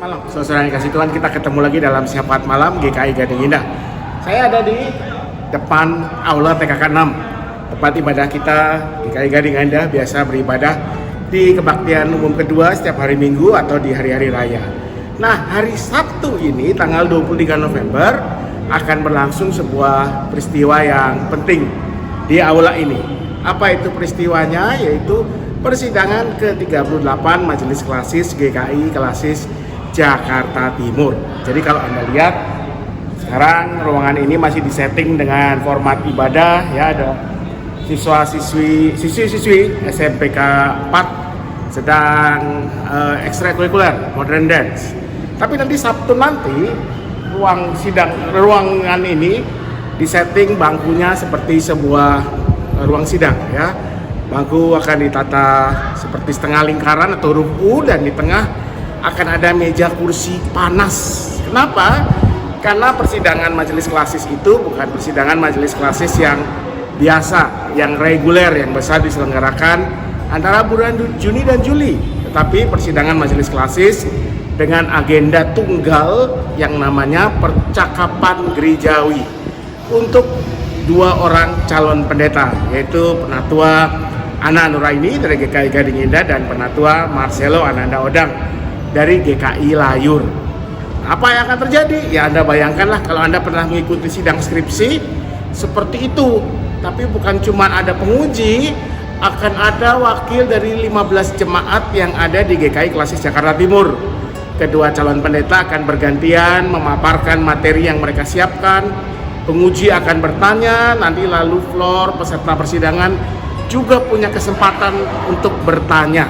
Malam, saudara yang kasih Tuhan, kita ketemu lagi dalam Syafaat Malam GKI Gading Indah. Saya ada di depan Aula TKK 6, tempat ibadah kita GKI Gading Indah biasa beribadah di kebaktian umum kedua setiap hari Minggu atau di hari-hari raya. Nah, hari Sabtu ini tanggal 23 November akan berlangsung sebuah peristiwa yang penting di aula ini. Apa itu peristiwanya? Yaitu persidangan ke-38 Majelis Klasis GKI Klasis Jakarta Timur. Jadi kalau Anda lihat sekarang ruangan ini masih disetting dengan format ibadah, ya, ada siswi SMPK 4 sedang ekstrakurikuler modern dance. Tapi nanti Sabtu nanti ruangan ini disetting bangkunya seperti sebuah ruang sidang, ya. Bangku akan ditata seperti setengah lingkaran atau huruf U, dan di tengah akan ada meja kursi panas. Kenapa? Karena persidangan majelis klasis itu bukan persidangan majelis klasis yang biasa, yang reguler, yang besar diselenggarakan antara bulan Juni dan Juli. Tetapi persidangan majelis klasis dengan agenda tunggal yang namanya percakapan gerejawi untuk dua orang calon pendeta, yaitu Penatua Ana Nuraini dari GKI Gading Indah dan Penatua Marcelo Ananda Odang dari GKI Layur. Apa yang akan terjadi? Ya, Anda bayangkanlah kalau Anda pernah mengikuti sidang skripsi seperti itu. Tapi bukan cuma ada penguji, akan ada wakil dari 15 jemaat yang ada di GKI Klasis Jakarta Timur. Kedua calon pendeta akan bergantian memaparkan materi yang mereka siapkan. Penguji akan bertanya, nanti lalu floor peserta persidangan juga punya kesempatan untuk bertanya,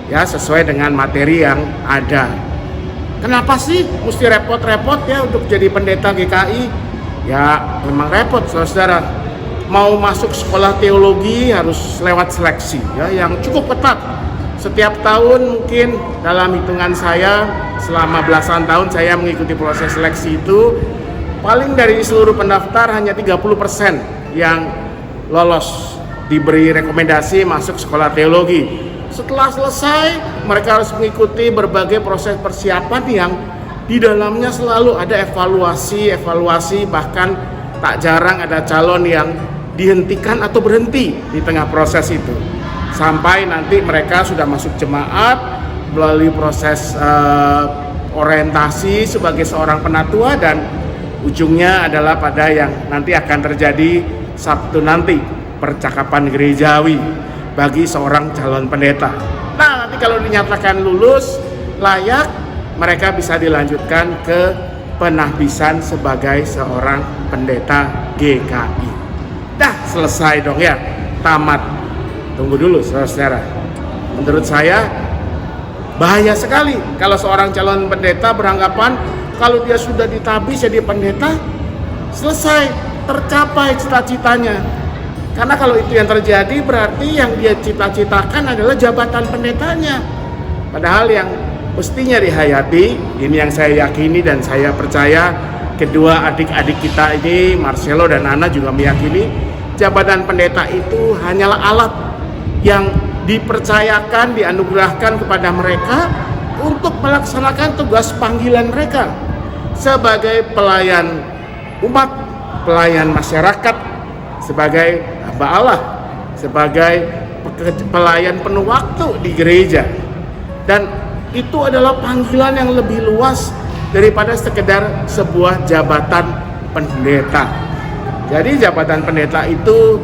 ya, sesuai dengan materi yang ada. Kenapa sih mesti repot-repot ya untuk jadi pendeta GKI? Ya, memang repot, saudara. Mau masuk sekolah teologi harus lewat seleksi, ya, yang cukup ketat. Setiap tahun mungkin dalam hitungan saya selama belasan tahun saya mengikuti proses seleksi itu, paling dari seluruh pendaftar hanya 30% yang lolos, diberi rekomendasi masuk sekolah teologi. Setelah selesai, mereka harus mengikuti berbagai proses persiapan yang di dalamnya selalu ada evaluasi, bahkan tak jarang ada calon yang dihentikan atau berhenti di tengah proses itu. Sampai nanti mereka sudah masuk jemaat melalui proses orientasi sebagai seorang penatua, dan ujungnya adalah pada yang nanti akan terjadi Sabtu nanti, percakapan gerejawi bagi seorang calon pendeta. Nah, nanti kalau dinyatakan lulus layak, mereka bisa dilanjutkan ke penahbisan sebagai seorang pendeta GKI. Dah selesai dong ya, tamat. Tunggu dulu saudara. Menurut saya bahaya sekali kalau seorang calon pendeta beranggapan kalau dia sudah ditabis jadi pendeta selesai, tercapai cita-citanya. Karena kalau itu yang terjadi berarti yang dia cita-citakan adalah jabatan pendetanya. Padahal yang mestinya dihayati, ini yang saya yakini dan saya percaya kedua adik-adik kita ini, Marcelo dan Ana, juga meyakini jabatan pendeta itu hanyalah alat yang dipercayakan, dianugerahkan kepada mereka untuk melaksanakan tugas panggilan mereka sebagai pelayan umat, pelayan masyarakat, sebagai hamba Allah, sebagai pelayan penuh waktu di gereja. Dan itu adalah panggilan yang lebih luas daripada sekedar sebuah jabatan pendeta. Jadi jabatan pendeta itu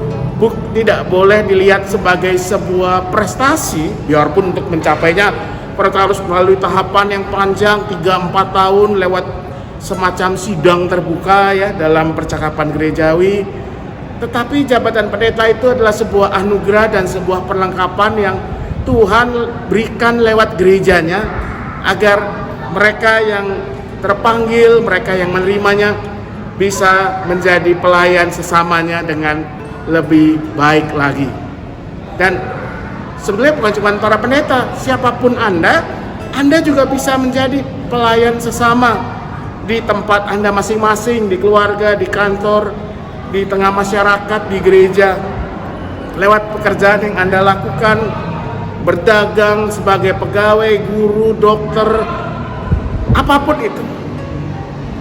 tidak boleh dilihat sebagai sebuah prestasi, biarpun untuk mencapainya mereka harus melalui tahapan yang panjang 3-4 tahun lewat semacam sidang terbuka, ya, dalam percakapan gerejawi. Tetapi jabatan pendeta itu adalah sebuah anugerah dan sebuah perlengkapan yang Tuhan berikan lewat gerejanya, agar mereka yang terpanggil, mereka yang menerimanya bisa menjadi pelayan sesamanya dengan lebih baik lagi. Dan sebenarnya bukan cuma para pendeta, siapapun Anda juga bisa menjadi pelayan sesama di tempat Anda masing-masing, di keluarga, di kantor, di tengah masyarakat, di gereja, lewat pekerjaan yang Anda lakukan, berdagang sebagai pegawai, guru, dokter, apapun itu.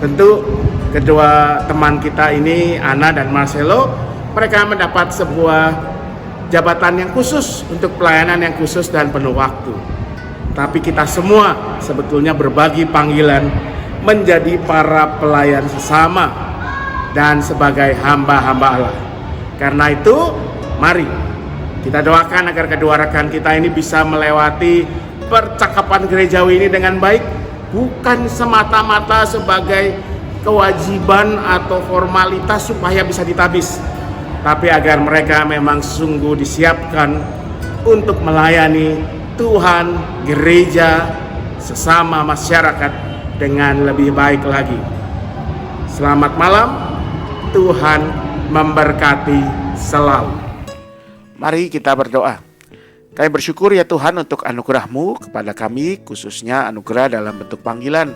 Tentu kedua teman kita ini, Ana dan Marcelo, mereka mendapat sebuah jabatan yang khusus untuk pelayanan yang khusus dan penuh waktu. Tapi kita semua sebetulnya berbagi panggilan menjadi para pelayan sesama dan sebagai hamba-hamba Allah. Karena itu, mari kita doakan agar kedua rekan kita ini bisa melewati percakapan gerejawi ini dengan baik, bukan semata-mata sebagai kewajiban atau formalitas supaya bisa ditabis, tapi agar mereka memang sungguh disiapkan untuk melayani Tuhan, gereja, sesama masyarakat dengan lebih baik lagi. Selamat malam, Tuhan memberkati selalu. Mari kita berdoa. Kami bersyukur ya Tuhan untuk anugerah-Mu kepada kami, khususnya anugerah dalam bentuk panggilan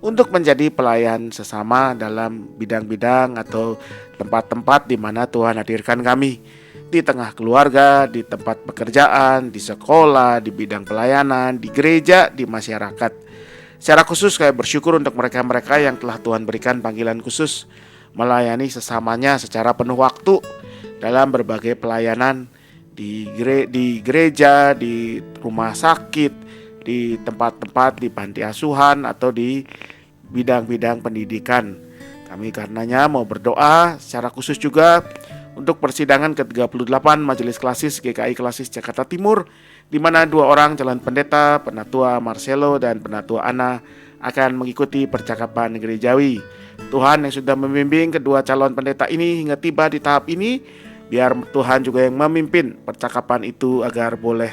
untuk menjadi pelayan sesama dalam bidang-bidang atau tempat-tempat di mana Tuhan hadirkan kami, di tengah keluarga, di tempat pekerjaan, di sekolah, di bidang pelayanan, di gereja, di masyarakat. Secara khusus kami bersyukur untuk mereka-mereka yang telah Tuhan berikan panggilan khusus melayani sesamanya secara penuh waktu dalam berbagai pelayanan di gereja, di rumah sakit, di tempat-tempat di panti asuhan atau di bidang-bidang pendidikan. Kami karenanya mau berdoa secara khusus juga untuk persidangan ke-38 Majelis Klasis GKI Klasis Jakarta Timur, di mana 2 orang calon pendeta, Penatua Marcelo dan Penatua Ana, akan mengikuti percakapan gerejawi. Tuhan yang sudah membimbing kedua calon pendeta ini hingga tiba di tahap ini, biar Tuhan juga yang memimpin percakapan itu agar boleh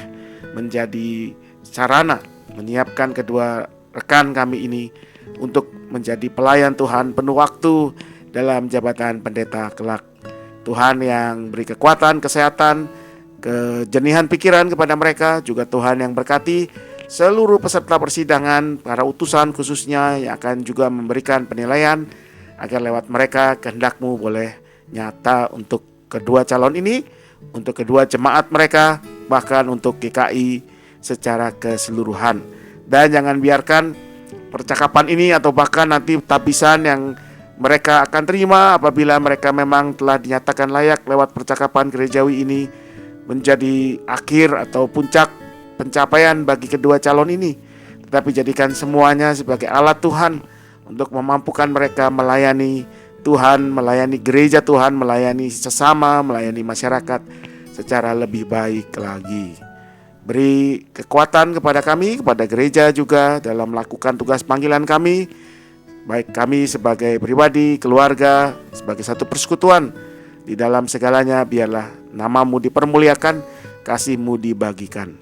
menjadi sarana menyiapkan kedua rekan kami ini untuk menjadi pelayan Tuhan penuh waktu dalam jabatan pendeta kelak. Tuhan yang beri kekuatan, kesehatan, kejenihan pikiran kepada mereka. Juga Tuhan yang berkati seluruh peserta persidangan, para utusan khususnya yang akan juga memberikan penilaian agar lewat mereka kehendak-Mu boleh nyata untuk kedua calon ini, untuk kedua jemaat mereka, bahkan untuk GKI secara keseluruhan. Dan jangan biarkan percakapan ini atau bahkan nanti tabisan yang mereka akan terima apabila mereka memang telah dinyatakan layak lewat percakapan gerejawi ini menjadi akhir atau puncak pencapaian bagi kedua calon ini. Tetapi jadikan semuanya sebagai alat Tuhan untuk memampukan mereka melayani Tuhan, melayani gereja Tuhan, melayani sesama, melayani masyarakat secara lebih baik lagi. Beri kekuatan kepada kami, kepada gereja juga dalam melakukan tugas panggilan kami, baik kami sebagai pribadi, keluarga, sebagai satu persekutuan. Di dalam segalanya biarlah nama-Mu dipermuliakan, kasih-Mu dibagikan.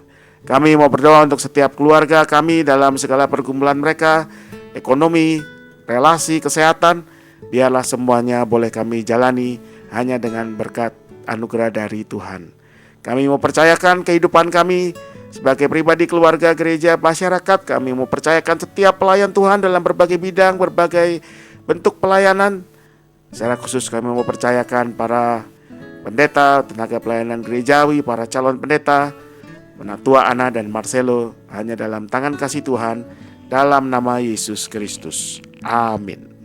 Kami mau berdoa untuk setiap keluarga kami dalam segala pergumulan mereka, ekonomi, relasi, kesehatan. Biarlah semuanya boleh kami jalani hanya dengan berkat anugerah dari Tuhan. Kami mau percayakan kehidupan kami sebagai pribadi, keluarga, gereja, masyarakat. Kami mau percayakan setiap pelayan Tuhan dalam berbagai bidang, berbagai bentuk pelayanan. Secara khusus kami mau percayakan para pendeta, tenaga pelayanan gerejawi, para calon pendeta, Penatua Ana dan Marcelo hanya dalam tangan kasih Tuhan, dalam nama Yesus Kristus. Amin.